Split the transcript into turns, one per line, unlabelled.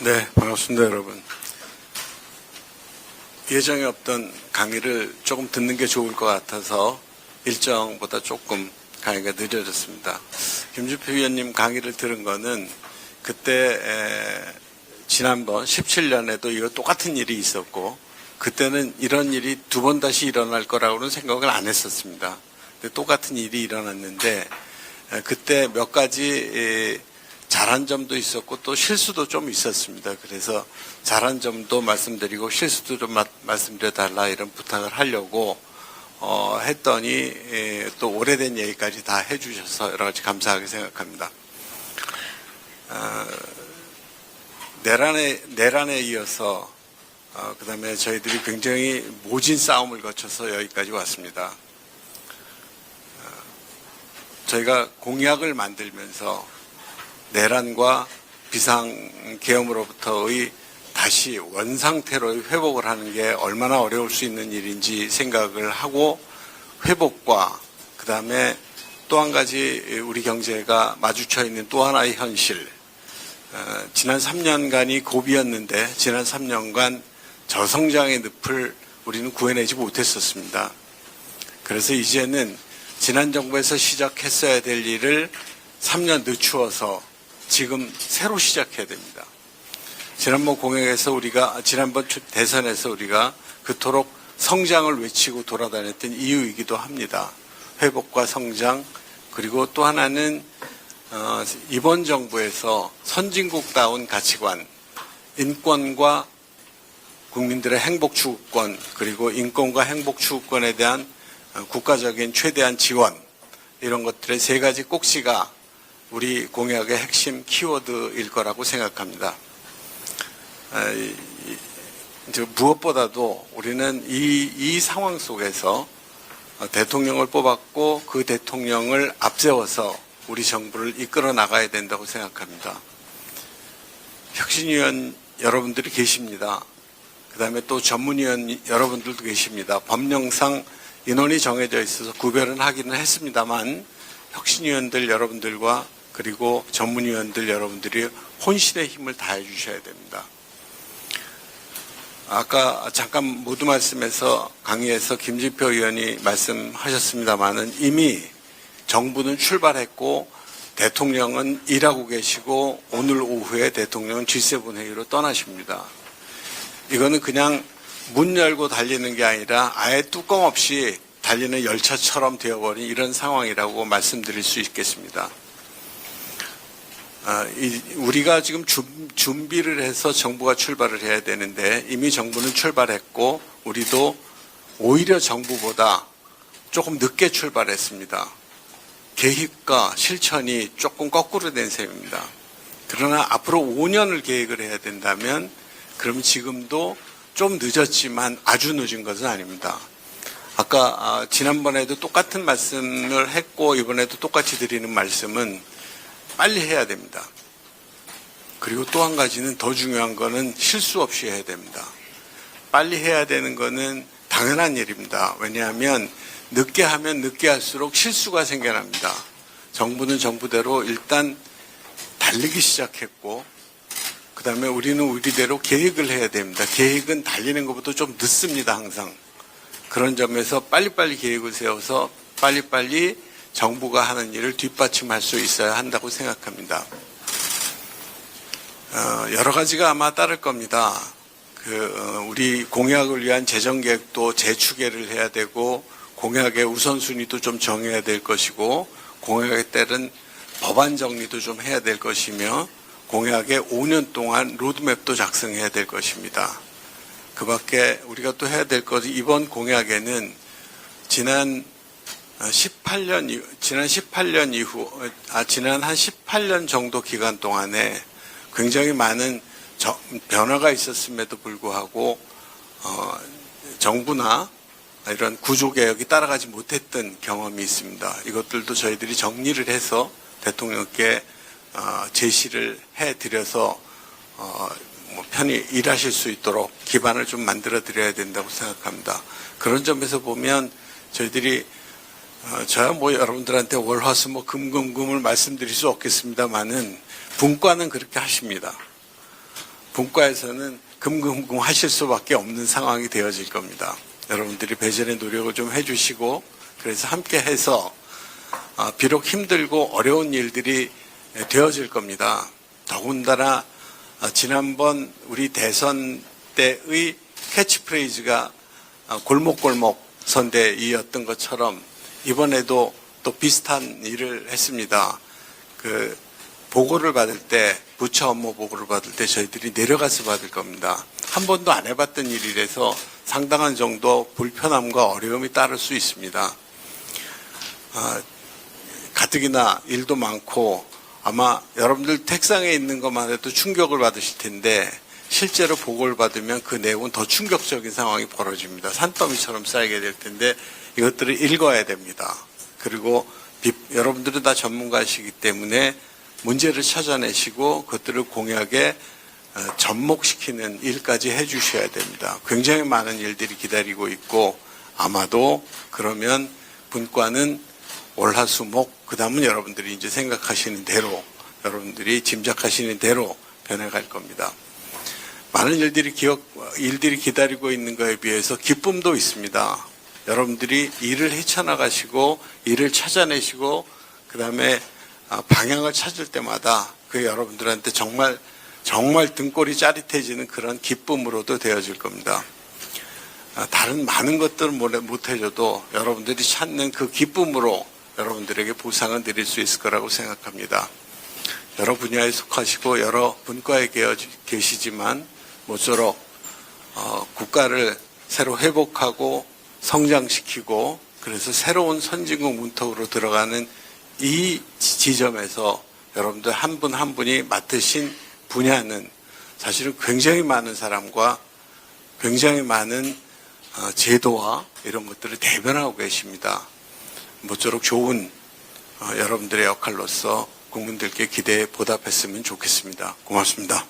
네, 반갑습니다, 여러분. 예정에 없던 강의를 조금 듣는 게 좋을 것 같아서 일정보다 조금 강의가 늦어졌습니다. 김주표 위원님 강의를 들은 거는 그때 지난번 17년에도 이거 똑같은 일이 있었고 그때는 이런 일이 두 번 다시 일어날 거라고는 생각을 안 했었습니다. 근데 똑같은 일이 일어났는데 그때 몇 가지 잘한 점도 있었고 또 실수도 좀 있었습니다. 그래서 잘한 점도 말씀드리고 실수도 좀 말씀드려달라 이런 부탁을 하려고 했더니 또 오래된 얘기까지 다 해주셔서 여러 가지 감사하게 생각합니다. 내란에 이어서 그 다음에 저희들이 굉장히 모진 싸움을 거쳐서 여기까지 왔습니다. 저희가 공약을 만들면서 내란과 비상계엄으로부터의 다시 원상태로의 회복을 하는 게 얼마나 어려울 수 있는 일인지 생각을 하고 회복과 그 다음에 또 한 가지 우리 경제가 마주쳐 있는 또 하나의 현실, 지난 3년간이 고비였는데 지난 3년간 저성장의 늪을 우리는 구해내지 못했었습니다. 그래서 이제는 지난 정부에서 시작했어야 될 일을 3년 늦추어서 지금 새로 시작해야 됩니다. 지난번 지난번 대선에서 우리가 그토록 성장을 외치고 돌아다녔던 이유이기도 합니다. 회복과 성장, 그리고 또 하나는 이번 정부에서 선진국다운 가치관, 인권과 국민들의 행복 추구권, 그리고 인권과 행복 추구권에 대한 국가적인 최대한 지원, 이런 것들의 세 가지 꼭지가 우리 공약의 핵심 키워드일 거라고 생각합니다. 무엇보다도 우리는 이 상황 속에서 대통령을 뽑았고 그 대통령을 앞세워서 우리 정부를 이끌어 나가야 된다고 생각합니다. 혁신위원 여러분들이 계십니다. 그 다음에 또 전문위원 여러분들도 계십니다. 법령상 인원이 정해져 있어서 구별은 하기는 했습니다만 혁신위원들 여러분들과 그리고 전문위원들 여러분들이 혼신의 힘을 다해 주셔야 됩니다. 아까 잠깐 모두 말씀에서 강의에서 김진표 의원이 말씀하셨습니다마는 이미 정부는 출발했고 대통령은 일하고 계시고 오늘 오후에 대통령은 G7 회의로 떠나십니다. 이거는 그냥 문 열고 달리는 게 아니라 아예 뚜껑 없이 달리는 열차처럼 되어버린 이런 상황이라고 말씀드릴 수 있겠습니다. 우리가 지금 준비를 해서 정부가 출발을 해야 되는데 이미 정부는 출발했고 우리도 오히려 정부보다 조금 늦게 출발했습니다. 계획과 실천이 조금 거꾸로 된 셈입니다. 그러나 앞으로 5년을 계획을 해야 된다면 그럼 지금도 좀 늦었지만 아주 늦은 것은 아닙니다. 아까 지난번에도 똑같은 말씀을 했고 이번에도 똑같이 드리는 말씀은 빨리 해야 됩니다. 그리고 또 한 가지는 더 중요한 거는 실수 없이 해야 됩니다. 빨리 해야 되는 거는 당연한 일입니다. 왜냐하면 늦게 하면 늦게 할수록 실수가 생겨납니다. 정부는 정부대로 일단 달리기 시작했고 그 다음에 우리는 우리대로 계획을 해야 됩니다. 계획은 달리는 것보다 좀 늦습니다. 항상. 그런 점에서 빨리빨리 계획을 세워서 빨리빨리 정부가 하는 일을 뒷받침할 수 있어야 한다고 생각합니다. 여러 가지가 아마 따를 겁니다. 우리 공약을 위한 재정 계획도 재추계를 해야 되고 공약의 우선순위도 좀 정해야 될 것이고 공약에 따른 법안 정리도 좀 해야 될 것이며 공약의 5년 동안 로드맵도 작성해야 될 것입니다. 그 밖에 우리가 또 해야 될 것이 이번 공약에는 지난 한 18년 정도 기간 동안에 굉장히 많은 변화가 있었음에도 불구하고 정부나 이런 구조개혁이 따라가지 못했던 경험이 있습니다. 이것들도 저희들이 정리를 해서 대통령께 제시를 해드려서 편히 일하실 수 있도록 기반을 좀 만들어 드려야 된다고 생각합니다. 그런 점에서 보면 저희들이 저야 여러분들한테 월화수목 금금금을 말씀드릴 수 없겠습니다만은 분과는 그렇게 하십니다. 분과에서는 금금금 하실 수밖에 없는 상황이 되어질 겁니다. 여러분들이 배전의 노력을 좀 해주시고 그래서 함께 해서 비록 힘들고 어려운 일들이 되어질 겁니다. 더군다나 지난번 우리 대선 때의 캐치프레이즈가 골목골목 선대이었던 것처럼 이번에도 또 비슷한 일을 했습니다. 그 보고를 받을 때 부처 업무 보고를 받을 때 저희들이 내려가서 받을 겁니다. 한 번도 안 해봤던 일이라서 상당한 정도 불편함과 어려움이 따를 수 있습니다. 가뜩이나 일도 많고 아마 여러분들 책상에 있는 것만 해도 충격을 받으실 텐데 실제로 보고를 받으면 그 내용은 더 충격적인 상황이 벌어집니다. 산더미처럼 쌓이게 될 텐데 이것들을 읽어야 됩니다. 그리고 여러분들은 다 전문가이시기 때문에 문제를 찾아내시고 그것들을 공약에 접목시키는 일까지 해주셔야 됩니다. 굉장히 많은 일들이 기다리고 있고 아마도 그러면 분과는 월화수목 그 다음은 여러분들이 이제 생각하시는 대로 여러분들이 짐작하시는 대로 변해갈 겁니다. 많은 일들이 기다리고 있는 것에 비해서 기쁨도 있습니다. 여러분들이 일을 헤쳐나가시고 일을 찾아내시고 그 다음에 방향을 찾을 때마다 그 여러분들한테 정말 등골이 짜릿해지는 그런 기쁨으로도 되어질 겁니다. 다른 많은 것들은 못 해줘도 여러분들이 찾는 그 기쁨으로 여러분들에게 보상을 드릴 수 있을 거라고 생각합니다. 여러 분야에 속하시고 여러 분과에 계시지만 모쪼록 국가를 새로 회복하고 성장시키고 그래서 새로운 선진국 문턱으로 들어가는 이 지점에서 여러분들 한 분 한 분이 맡으신 분야는 사실은 굉장히 많은 사람과 굉장히 많은 제도와 이런 것들을 대변하고 계십니다. 모쪼록 좋은 여러분들의 역할로서 국민들께 기대에 보답했으면 좋겠습니다. 고맙습니다.